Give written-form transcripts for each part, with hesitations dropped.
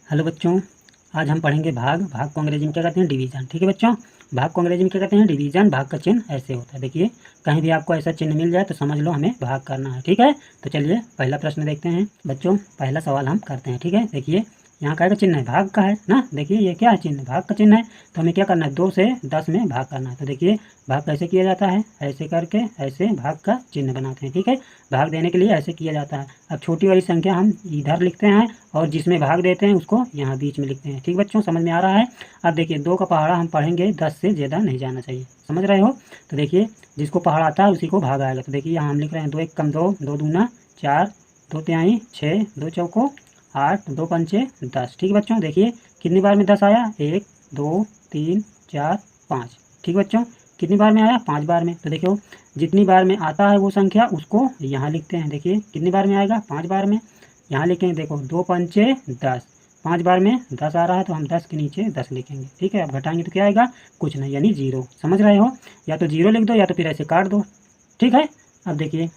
Hello बच्चों, आज हम पढ़ेंगे भाग। भाग को अंग्रेजी में क्या कहते हैं? डिवीजन। ठीक है बच्चों, भाग को अंग्रेजी में क्या कहते हैं? डिवीजन। भाग का चिन्ह ऐसे होता है, देखिए कहीं भी आपको ऐसा चिन्ह मिल जाए तो समझ लो हमें भाग करना है। ठीक है, तो चलिए पहला प्रश्न देखते हैं बच्चों। पहला सवाल हम करते हैं। ठीक है, देखिए यहाँ का चिन्ह है, भाग का है ना। देखिए ये क्या है? चिन्ह, भाग का चिन्ह है। तो हमें क्या करना है? 2 से 10 में भाग करना है। तो देखिए भाग कैसे किया जाता है? ऐसे करके ऐसे भाग का चिन्ह बनाते हैं। ठीक है, भाग देने के लिए ऐसे किया जाता है। अब छोटी वाली संख्या हम इधर लिखते हैं और जिसमें भाग देते हैं उसको यहाँ बीच में लिखते हैं। ठीक बच्चों, समझ में आ रहा है? अब देखिए 2 का पहाड़ा हम पढ़ेंगे, 10 से ज़्यादा नहीं जाना चाहिए, समझ रहे हो? तो देखिए जिसको पहाड़ा आता है उसी को भाग आएगा। तो देखिए यहाँ हम लिख रहे हैं 2 एक कम 2, 2 दूना 4, 2 तिहाई 6, 2 चौको 8, 2 पंचे 10। ठीक बच्चों, देखिए कितनी बार में 10 आया? 1 2 3 4 5। ठीक बच्चों, कितनी बार में आया? 5 बार में। तो देखो जितनी बार में आता है वो संख्या उसको यहाँ लिखते हैं। देखिए कितनी बार में आएगा? 5 बार में। यहाँ लिखेंगे, देखो 2 पंचे 10, 5 बार में 10 आ रहा है तो हम 10 के नीचे 10 लिखेंगे। ठीक है, अब घटाएंगे तो क्या आएगा? कुछ नहीं, यानी 0। समझ रहे हो? या तो 0 लिख दो या तो फिर ऐसे काट दो। ठीक है, अब देखिए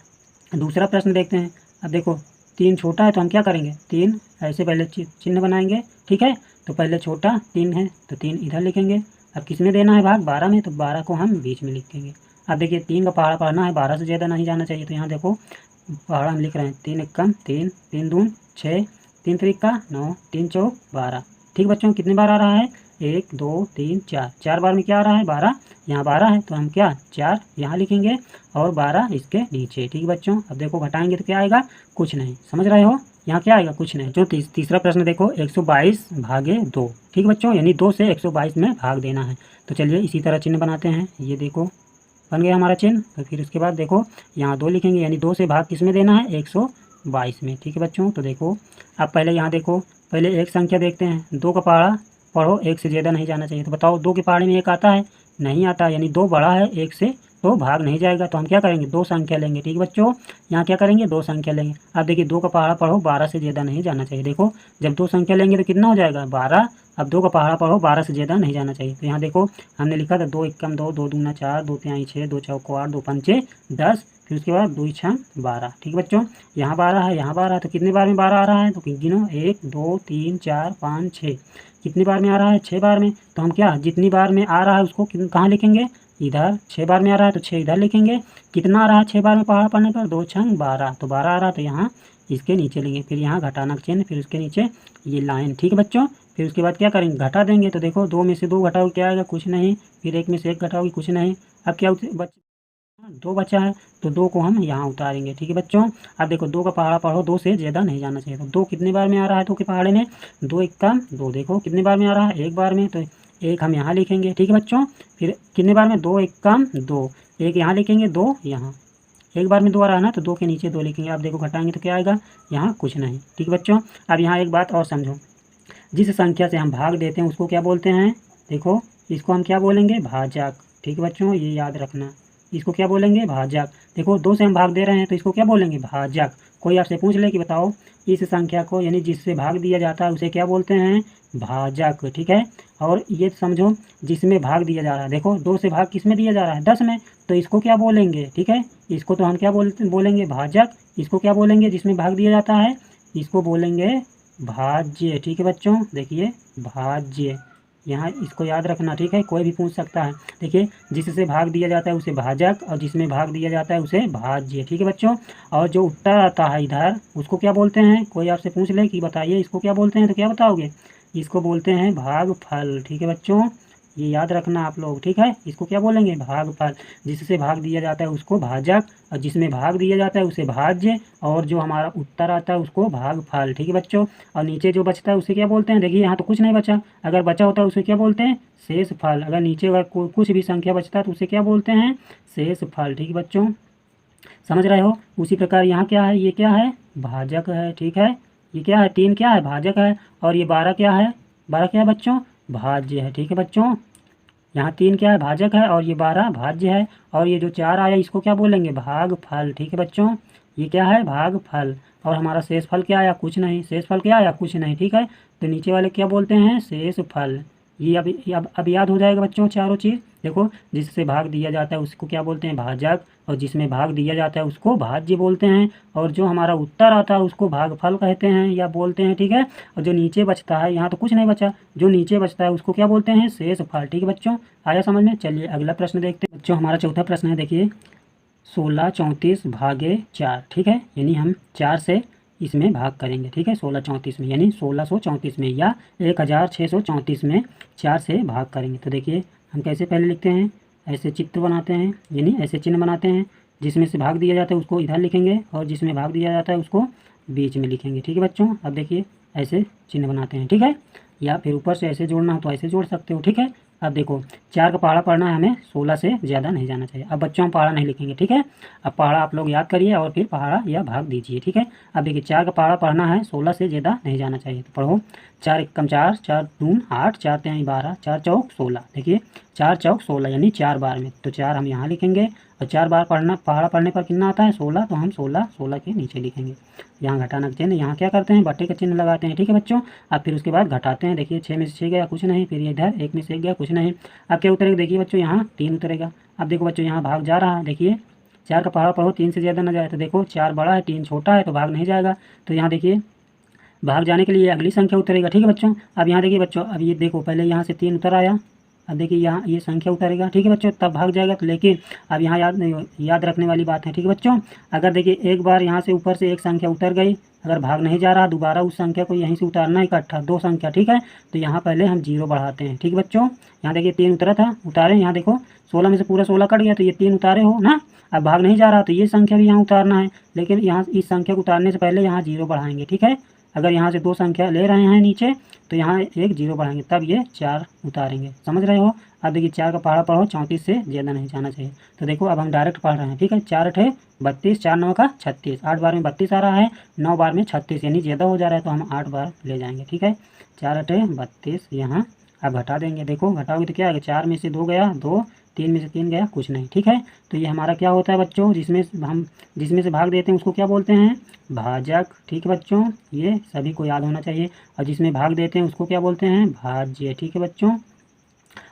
दूसरा प्रश्न देखते हैं। अब देखो 3 छोटा है तो हम क्या करेंगे? 3 ऐसे पहले चिन्ह बनाएंगे। ठीक है, तो पहले छोटा 3 है तो 3 इधर लिखेंगे। अब किस में देना है भाग? 12 में, तो 12 को हम बीच में लिखेंगे। अब देखिए 3 का पहाड़ा पढ़ना है, 12 से ज़्यादा नहीं जाना चाहिए। तो यहाँ देखो पहाड़ा हम लिख रहे हैं 3 एकम 3, 3 दून 6, 3 त्रिका 9, 3 चौक 12। ठीक बच्चों, कितनी बार आ रहा है? 1 2 3 4, 4 बार में क्या आ रहा है? 12। यहाँ 12 है तो हम क्या 4 यहाँ लिखेंगे और 12 इसके नीचे। ठीक बच्चों, अब देखो घटाएंगे तो क्या आएगा? कुछ नहीं। समझ रहे हो? यहाँ क्या आएगा? कुछ नहीं। जो तीसरा प्रश्न देखो 122 भागे 2। ठीक बच्चों, यानी 2 से 122 में भाग देना है। तो चलिए इसी तरह चिन्ह बनाते हैं। ये देखो बन गया हमारा चिन्ह। तो फिर उसके बाद देखो यहाँ 2 लिखेंगे, यानी 2 से भाग किस में देना है? 122 में। ठीक है बच्चों, तो देखो अब पहले यहाँ देखो, पहले एक संख्या देखते हैं। 2 का पहाड़ा पढ़ो, 1 से ज़्यादा नहीं जाना चाहिए। तो बताओ 2 के पहाड़े में 1 आता है? नहीं आता, यानी 2 बड़ा है 1 से तो भाग नहीं जाएगा। तो हम क्या करेंगे? 2 संख्या लेंगे। ठीक बच्चों, यहाँ क्या करेंगे? 2 संख्या लेंगे। अब देखिए 2 का पहाड़ा पढ़ो, 12 से ज़्यादा नहीं जाना चाहिए। देखो जब 2 संख्या लेंगे तो कितना हो जाएगा? 12। अब 2 का पहाड़ा पढ़ो, 12 से ज़्यादा नहीं जाना चाहिए। तो यहाँ देखो हमने लिखा था 2 एकम 2, 2 दूना 4, 2 तिहाई 6, 2 चौको 8, 2 पंचे 10, फिर उसके बाद 2 छः 12। ठीक बच्चों, यहाँ 12 है, यहाँ 12 है, तो कितनी बार में 12 आ रहा है? तो गिनो 1 2 3 4 5 6। कितनी बार में आ रहा है? 6 बार में। तो हम क्या जितनी बार में आ रहा है उसको कहाँ लिखेंगे? इधर। 6 बार में आ रहा है तो 6 इधर लिखेंगे। कितना आ रहा है 6 बार में पहाड़ा पढ़ने पर? 2 छंग 12। तो 12 आ रहा है तो यहाँ इसके नीचे लेंगे, फिर यहाँ घटाना चिन्ह, फिर उसके नीचे ये लाइन। ठीक बच्चों, फिर उसके बाद क्या करेंगे? घटा देंगे। तो देखो 2 में से 2 घटाओगे क्या आएगा? कुछ नहीं। फिर 1 में से 1 घटाओगे कुछ नहीं। अब क्या बच 2 बचा है तो 2 को हम यहाँ उतारेंगे। ठीक है बच्चों, अब देखो 2 का पहाड़ा पढ़ो, 2 से ज़्यादा नहीं जाना चाहिए। तो 2 कितनी बार में आ रहा है? 2 के पहाड़े में 2 एक का 2। देखो कितनी बार में आ रहा है? 1 बार में, तो 1 हम यहाँ लिखेंगे। ठीक है बच्चों, फिर कितनी बार में? 2 एक कम 2, 1 यहाँ लिखेंगे, 2 यहाँ। 1 बार में 2 आ रहा है ना, तो 2 के नीचे 2 लिखेंगे। अब देखो घटाएंगे तो क्या आएगा? यहाँ कुछ नहीं। ठीक है बच्चों, अब यहाँ एक बात और समझो, जिस संख्या से हम भाग देते हैं उसको क्या बोलते हैं? देखो इसको हम क्या बोलेंगे? भाजक। ठीक है बच्चों, ये याद रखना, इसको क्या बोलेंगे? भाजक। देखो 2 से हम भाग दे रहे हैं तो इसको क्या बोलेंगे? भाजक। कोई आपसे पूछ ले कि बताओ इस संख्या को, यानी जिससे भाग दिया जाता है उसे क्या बोलते हैं? भाजक। ठीक है, और ये समझो जिसमें भाग दिया जा रहा है, देखो 2 से भाग किस में दिया जा रहा है? 10 में, तो इसको क्या बोलेंगे? ठीक है, इसको तो हम क्या बोलेंगे? भाजक। इसको क्या बोलेंगे जिसमें भाग दिया जाता है? इसको बोलेंगे भाज्य। ठीक है बच्चों, देखिए भाज्य, यहाँ इसको याद रखना। ठीक है, कोई भी पूछ सकता है। देखिए जिससे भाग दिया जाता है उसे भाजक और जिसमें भाग दिया जाता है उसे भाज्य। ठीक है बच्चों, और जो उत्तर आता है इधर उसको क्या बोलते हैं? कोई आपसे पूछ ले कि बताइए इसको क्या बोलते हैं, तो क्या बताओगे? इसको बोलते हैं भागफल। ठीक है बच्चों, ये याद रखना आप लोग। ठीक है, इसको क्या बोलेंगे? भागफल। जिससे भाग दिया जाता है उसको भाजक और जिसमें भाग दिया जाता है उसे भाज्य, और जो हमारा उत्तर आता है उसको भागफल। ठीक है बच्चों, और नीचे जो बचता है उसे क्या बोलते हैं? देखिए यहाँ तो कुछ नहीं बचा, अगर बचा होता है उसे क्या बोलते हैं? शेष फल। अगर नीचे अगर कुछ भी संख्या बचता है तो उसे क्या बोलते हैं? शेष फल। ठीक है बच्चों, समझ रहे हो? उसी प्रकार यहाँ क्या है? ये क्या है? भाजक है। ठीक है, ये क्या है? 3 क्या है? भाजक है। और ये 12 क्या है? 12 क्या है बच्चों? भाज्य है। ठीक है बच्चों, यहाँ 3 क्या है? भाजक है, और ये 12 भाज्य है, और ये जो 4 आया इसको क्या बोलेंगे? भागफल। ठीक है बच्चों, ये क्या है? भागफल। और हमारा शेष फल क्या आया? कुछ नहीं। शेष फल क्या आया? कुछ नहीं। ठीक है, तो नीचे वाले क्या बोलते हैं? शेष फल। ये अब याद हो जाएगा बच्चों चारों चीज़। देखो, जिससे भाग दिया जाता है उसको क्या बोलते हैं, भाजक, और जिसमें भाग दिया जाता है उसको भाज्य बोलते हैं, और जो हमारा उत्तर आता है उसको भागफल कहते हैं या बोलते हैं, ठीक है। और जो नीचे बचता है, यहाँ तो कुछ नहीं बचा, जो नीचे बचता है उसको क्या बोलते हैं, शेषफल, ठीक है बच्चों। आया समझ में। चलिए अगला प्रश्न देखते हैं बच्चों। हमारा चौथा प्रश्न है, देखिए 16 34 भागे 4, ठीक है। यानी हम 4 से इसमें भाग करेंगे, ठीक है। 16 34 में, यानी 1634 में या 1634 में 4 से भाग करेंगे। तो देखिए हम कैसे पहले लिखते हैं, ऐसे चित्र बनाते हैं, यानी ऐसे चिन्ह बनाते हैं। जिसमें से भाग दिया जाता है उसको इधर लिखेंगे, और जिसमें भाग दिया जाता है उसको बीच में लिखेंगे, ठीक है बच्चों। अब देखिए ऐसे चिन्ह बनाते हैं, ठीक है। या फिर ऊपर से ऐसे जोड़ना हो तो ऐसे जोड़ सकते हो, ठीक है। अब देखो 4 का पहाड़ा पढ़ना है हमें, 16 से ज़्यादा नहीं जाना चाहिए। अब बच्चों हम पहाड़ा नहीं लिखेंगे, ठीक है। अब पहाड़ा आप लोग याद करिए और फिर पहाड़ा या भाग दीजिए, ठीक है। अब देखिए 4 का पहाड़ा पढ़ना है, 16 से ज़्यादा नहीं जाना चाहिए। तो पढ़ो, 4 एकम 4, 4 दून 8, 4 तिहाई 12, 4 चौक 16। देखिए 4 चौक 16 यानी 4 बार में, तो 4 हम यहाँ लिखेंगे। और 4 बार पढ़ना, पहाड़ा पढ़ने पर कितना आता है, 16, तो हम 16 16 के नीचे लिखेंगे। यहाँ घटाना का चिन्ह, यहाँ क्या करते हैं, बट्टे का चिन्ह लगाते हैं, ठीक है बच्चों। अब फिर उसके बाद घटाते हैं। देखिए 6 में से 6 गया, कुछ नहीं। फिर इधर 1 में से 1 गया, कुछ नहीं। अब क्या उतरेगा, देखिए बच्चों यहाँ 3 उतरेगा। अब देखो बच्चों यहाँ भाग जा रहा है, देखिए 4 का पहाड़ा पढ़ो, 3 से ज़्यादा ना जाए। तो देखो 4 बड़ा है, 3 छोटा है, तो भाग नहीं जाएगा। तो यहाँ देखिए भाग जाने के लिए अगली संख्या उतरेगा, ठीक है बच्चों। अब यहाँ देखिए बच्चों, अब ये देखो पहले यहाँ से 3 उतर आया, अब देखिए यहाँ ये संख्या उतरेगा, ठीक है बच्चों, तब भाग जाएगा। तो लेकिन अब यहाँ याद रखने वाली बात है, ठीक है बच्चों। अगर देखिए एक बार यहाँ से ऊपर से एक संख्या उतर गई, अगर भाग नहीं जा रहा, दोबारा उस संख्या को यहीं से उतारना है इकट्ठा, 2 संख्या, ठीक है। तो यहाँ पहले हम 0 बढ़ाते हैं, ठीक है बच्चों। यहाँ देखिए 3 उतरा था, उतारे, यहाँ देखो 16 में से पूरा 16 कट गया, तो ये 3 उतारे हो ना। अब भाग नहीं जा रहा तो ये संख्या भी यहाँ उतारना है, लेकिन यहाँ इस संख्या को उतारने से पहले यहाँ 0 बढ़ाएंगे, ठीक है। अगर यहाँ से 2 संख्या ले रहे हैं नीचे, तो यहाँ एक 0 बढ़ाएंगे, तब ये 4 उतारेंगे, समझ रहे हो। अब देखिए 4 का पहाड़ा पढ़ो, 34 से ज़्यादा नहीं जाना चाहिए। तो देखो अब हम डायरेक्ट पढ़ रहे हैं, ठीक है। 4 अठे 32, 4 9 का 36, 8 बार में 32 आ रहा है, 9 बार में 36, यानी ज़्यादा हो जा रहा है, तो हम 8 बार ले जाएंगे, ठीक है। 4 अठे 32, यहाँ अब घटा देंगे। देखो घटाओगे तो क्या आएगा, 4 में से 2 गया 2, 3 में से 3 गया कुछ नहीं, ठीक है। तो ये हमारा क्या होता है बच्चों, जिसमें से भाग देते हैं उसको क्या बोलते हैं, भाजक, ठीक है बच्चों। ये सभी को याद होना चाहिए। और जिसमें भाग देते हैं उसको क्या बोलते हैं, भाज्य, ठीक है बच्चों।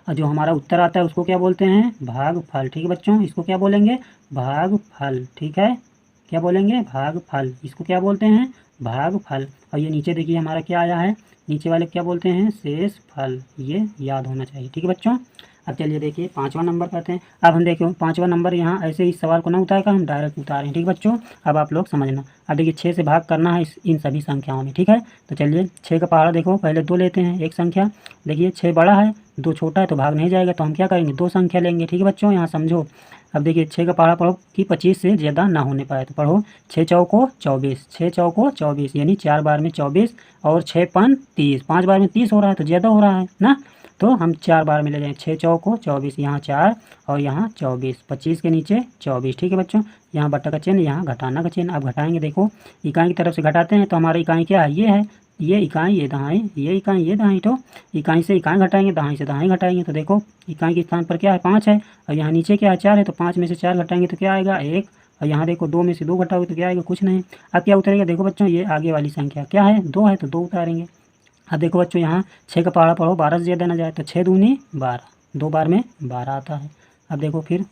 और जो हमारा उत्तर आता है उसको क्या बोलते हैं, भागफल, ठीक है बच्चों। इसको क्या बोलेंगे, भागफल, ठीक है। क्या बोलेंगे, भागफल, इसको क्या बोलते हैं, भागफल। और ये नीचे देखिए हमारा क्या आया है, नीचे वाले क्या बोलते हैं, शेषफल, ये याद होना चाहिए, ठीक है बच्चों। अब चलिए देखिए 5वां नंबर करते हैं। अब हम देखिए 5वां नंबर, यहाँ ऐसे इस सवाल को ना उतारेगा, हम डायरेक्ट उतारें, ठीक है बच्चों। अब आप लोग समझना। अब देखिए 6 से भाग करना है इन सभी संख्याओं में, ठीक है। तो चलिए 6 का पहाड़ा देखो, पहले 2 लेते हैं, एक संख्या। देखिए 6 बड़ा है, 2 छोटा है, तो भाग नहीं जाएगा, तो हम क्या करेंगे, 2 संख्या लेंगे, ठीक है बच्चों। यहाँ समझो। अब देखिए 6 का पहाड़ा पढ़ो कि 25 से ज़्यादा ना होने पाए, तो पढ़ो 6 चौको 24, 6 चौको 24, यानी 4 बार में 24, और 6 पन 30, 5 बार में 30 हो रहा है, तो ज़्यादा हो रहा है ना। तो हम 4 बार में ले जाएंगे, 6 चौको 24, यहाँ 4 और यहाँ 24, 25 के नीचे 24, ठीक है बच्चों। यहाँ बट्टा का चिन्ह, यहाँ घटाना का चिन्ह। अब घटाएंगे, देखो इकाई की तरफ से घटाते हैं, तो हमारी इकाई क्या है, ये है, ये इकाई, ये दहाई, ये इकाई, ये दहाई। तो इकाई से इकाई घटाएंगे, दहाई से दहाई घटाएंगे। तो देखो इकाई के स्थान पर क्या है, 5 है, और यहाँ नीचे क्या है, 4 है, तो 5 में से 4 घटाएंगे तो क्या आएगा, 1। और यहाँ देखो 2 में से 2 घटाओगे तो क्या आएगा, कुछ नहीं। अब क्या उतरेगा, देखो बच्चों ये आगे वाली संख्या क्या है, 2 है, तो 2 उतारेंगे। अब देखो बच्चों यहाँ 6 का पहाड़ा पढ़ो, 12 से ज़्यादा ना जाए, तो 6 दूनी 12, 2 बार में 12 आता है। अब देखो फिर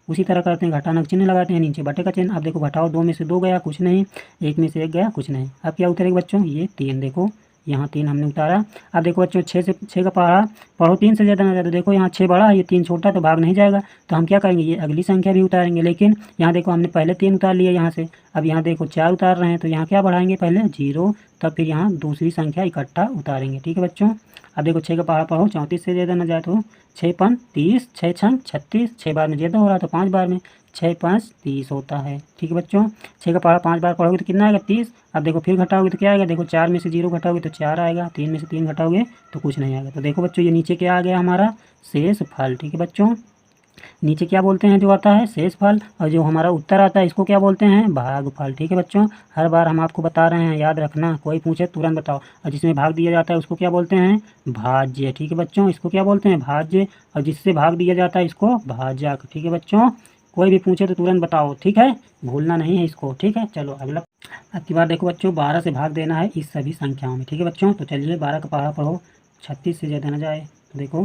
उसी तरह करते हैं, घटाना का चिन्ह लगाते हैं, नीचे बटे का चिन्ह। अब देखो घटाओ, 2 में से 2 गया कुछ नहीं, 1 में से 1 गया कुछ नहीं। अब क्या उतरेगा बच्चों, ये 3, देखो यहाँ 3 हमने उतारा। अब देखो बच्चों 6 का पहाड़ा पढ़ो, 3 से ज़्यादा ना जाए, तो देखो यहाँ 6 बड़ा है, ये 3 छोटा, तो भाग नहीं जाएगा, तो हम क्या करेंगे, ये अगली संख्या भी उतारेंगे। लेकिन यहाँ देखो हमने पहले 3 उतार लिया यहाँ से, अब यहाँ देखो 4 उतार रहे हैं, तो यहाँ क्या बढ़ाएंगे, पहले 0, तब फिर यहाँ दूसरी संख्या इकट्ठा उतारेंगे, ठीक है बच्चों। अब देखो 6 का पहाड़ा पढ़ो, 34 से ज़्यादा ना जाए, तो 6 पन 30, 6 छन 36, 6 बार में ज़्यादा हो रहा है, तो 5 बार में 6 5 30 होता है, ठीक है बच्चों। 6 का पहाड़ा 5 बार पढ़ोगे तो कितना आएगा, 30। अब देखो फिर घटाओगे तो क्या आएगा, देखो 4 में से 0 घटाओगे तो 4 आएगा, 3 में से 3 घटाओगे तो कुछ नहीं आएगा। तो देखो बच्चों ये नीचे क्या आ गया हमारा, शेषफल, ठीक है बच्चों। नीचे क्या बोलते हैं, जो आता है शेषफल, और जो हमारा उत्तर आता है इसको क्या बोलते हैं, भागफल, ठीक है बच्चों। हर बार हम आपको बता रहे हैं, याद रखना, कोई पूछे तुरंत बताओ। और जिसमें भाग दिया जाता है उसको क्या बोलते हैं, भाज्य, ठीक है बच्चों। इसको क्या बोलते हैं, भाज्य। और जिससे भाग दिया जाता है इसको भाजक, ठीक है बच्चों। कोई भी पूछे तो तुरंत बताओ, ठीक है, भूलना नहीं है इसको, ठीक है। चलो अगला। अब की बार देखो बच्चों 12 से भाग देना है इस सभी संख्याओं में, ठीक है बच्चों। तो चलिए 12 का पहाड़ा पढ़ो, 36 से ज़्यादा न जाए, तो देखो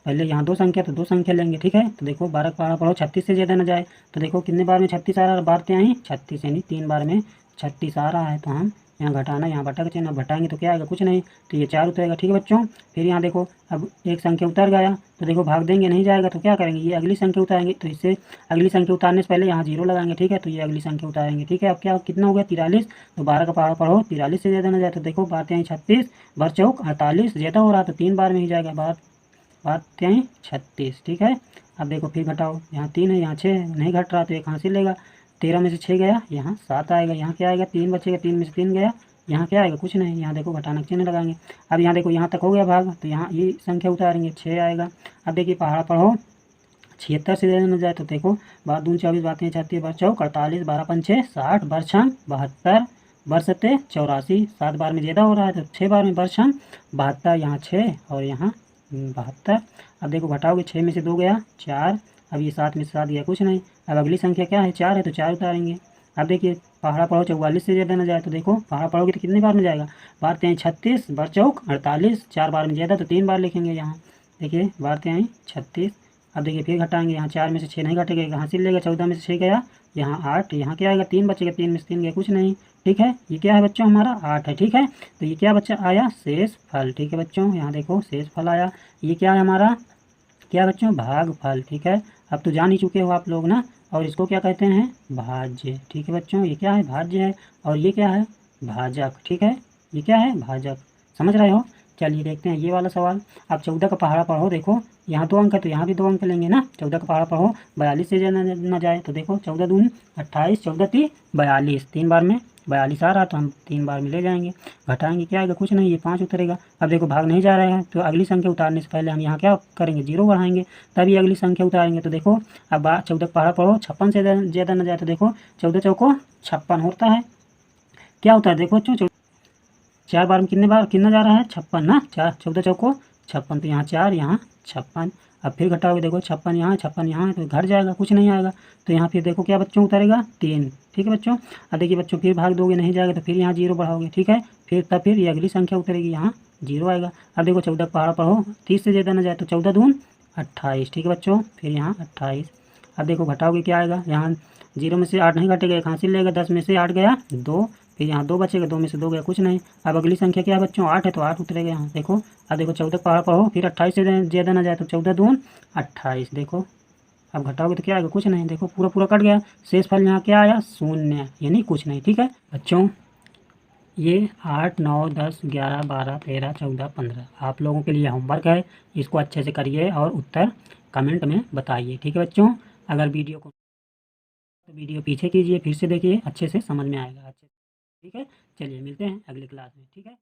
पहले यहाँ 2 संख्या, तो 2 संख्या लेंगे, ठीक है। तो देखो 12 का पहाड़ा पढ़ो 36 से ज़्यादा ना जाए, तो देखो कितने बार में 36 आ रहा है, बारते आई 36 यानी 3 बार में 36 आ रहा है। तो हम यहाँ घटाना, यहाँ बटा का चिन्ह, अब घटाएंगे तो क्या आएगा, कुछ नहीं, तो ये 4 उतरेगा, ठीक है बच्चों। फिर यहाँ देखो अब एक संख्या उतर गया, तो देखो भाग देंगे नहीं जाएगा, तो क्या करेंगे, ये अगली संख्या उतारेंगे, तो इससे अगली संख्या उतारने से पहले यहाँ 0 लगाएंगे, ठीक है। तो ये अगली संख्या उतारेंगे, ठीक है। अब क्या कितना हो गया 43, तो 12 का पहाड़ा पढ़ो 43 से ज़्यादा ना जाए, तो देखो बारते आई 36 बर चौक 48, ज़्यादा हो रहा तो 3 बार में ही जाएगा, बारते आई 36, ठीक है। अब देखो फिर घटाओ, यहाँ 3 है, यहाँ 6 नहीं घट रहा, तो एक हासिल लेगा, 13 में से 6 गया, यहाँ 7 आएगा, यहाँ क्या आएगा 3 बचेगा, 3 में से 3 गया, यहाँ क्या आएगा, कुछ नहीं, यहाँ देखो घटाना का चिन्ह लगाएंगे। अब यहाँ देखो यहाँ तक हो गया भाग, तो यहाँ ये संख्या उतारेंगे 6 आएगा। अब देखिए पहाड़ा पढ़ो 76 से ज़्यादा न जाए, तो देखो बार दून 24 बातें 36 बार चौक 48 12 पंचे 60 बार छम 72 बार सत्ते 84, 7 बार में ज़्यादा हो रहा है, तो 6 बार में बार छम 72, यहाँ 6 और यहाँ 72। अब देखो घटाओगे 6 में से 2 गया 4, अब ये 7 में से 7 गया, कुछ नहीं। अब अगली संख्या क्या है 4 है, तो 4 उतारेंगे। अब देखिए पहाड़ा पढ़ो 44 से ज़्यादा न जाए, तो देखो पहाड़ा पढ़ोगे तो कितने बार में जाएगा, बारते हैं 36 बार चौक 48, 4 बार में ज़्यादा तो 3 बार लिखेंगे यहाँ, देखिए बारते हैं 36। अब देखिए फिर घटाएंगे, यहाँ 4 में से 6 नहीं घटेगा, एक हासिल लेगा, 14 में से 6 गया, यहाँ 8, यहाँ क्या आएगा 3 बचेगा, 3 में से 3 गया, कुछ नहीं, ठीक है। ये क्या है बच्चों, हमारा 8 है, ठीक है। तो ये क्या बच्चा आया, शेष फल, ठीक है बच्चों। यहाँ देखो शेष फल आया, ये क्या है हमारा, क्या बच्चों, भागफल, ठीक है। अब तो जान ही चुके हो आप लोग ना, और इसको क्या कहते हैं, भाज्य, ठीक है बच्चों। ये क्या है, भाज्य है, और ये क्या है, भाजक, ठीक है। ये क्या है, भाजक, समझ रहे हो। चलिए देखते हैं ये वाला सवाल। अब 14 का पहाड़ा पढ़ो, देखो यहाँ 2 अंक है, तो यहाँ भी 2 अंक लेंगे ना। 14 का पहाड़ा पढ़ो 42 से न जाए, तो देखो 14 दूनी 28, 14 ती 42, 3 बार में 42 आ रहा, तो हम 3 बार में ले जाएंगे, घटाएंगे क्या आएगा, कुछ नहीं, ये 5 उतरेगा। अब देखो भाग नहीं जा रहा है, तो अगली संख्या उतारने से पहले हम यहाँ क्या करेंगे, 0 बढ़ाएंगे, तभी अगली संख्या उतारेंगे। तो देखो अब 14 का पहाड़ा पढ़ो 56 से ज़्यादा न जाए, तो देखो 14 चौको 56 होता है, क्या होता है देखो बच्चों, 4 बार में कितने बार कितना जा रहा है, 56 ना, 4 14 चौको 56, तो यहाँ 4 यहाँ 56। अब फिर घटाओगे, देखो 56 यहाँ 56 यहाँ है, तो घट जाएगा, कुछ नहीं आएगा। तो यहाँ फिर देखो क्या बच्चों उतारेगा 3, ठीक है बच्चों। अब देखिए बच्चों फिर भाग दोगे नहीं जाएगा, तो फिर यहाँ 0 बढ़ाओगे, ठीक है। फिर ये अगली संख्या उतरेगी, यहाँ 0 आएगा। अब देखो 14 का पहाड़ा पढ़ो 30 से ज़्यादा न जाए, तो 14 दून 28, ठीक है बच्चों, फिर यहाँ 28। अब देखो घटाओगे क्या आएगा, यहाँ 0 में से 8 नहीं घटेगा, एक हासिल लेगा, 10 में से 8 गया 2, फिर यहाँ 2 बचेगा, 2 में से 2 गया, कुछ नहीं। अब अगली संख्या क्या है बच्चों, 8 है, तो 8 उतरेगा यहाँ, देखो। अब देखो 14 का पहाड़ा पढ़ो फिर 28 से ज़्यादा ना जाए, तो 14 दून 28, देखो। अब घटाओगे तो क्या आएगा, कुछ नहीं, देखो पूरा पूरा कट गया, शेष फल यहाँ क्या आया, 0, यानी कुछ नहीं, ठीक है बच्चों। ये 8 9 10 11 12 13 14 15 आप लोगों के लिए होमवर्क है, इसको अच्छे से करिए और उत्तर कमेंट में बताइए, ठीक है बच्चों। अगर वीडियो को तो वीडियो पीछे कीजिए, फिर से देखिए, अच्छे से समझ में आएगा, अच्छे, ठीक है। चलिए मिलते हैं अगली क्लास में, ठीक है।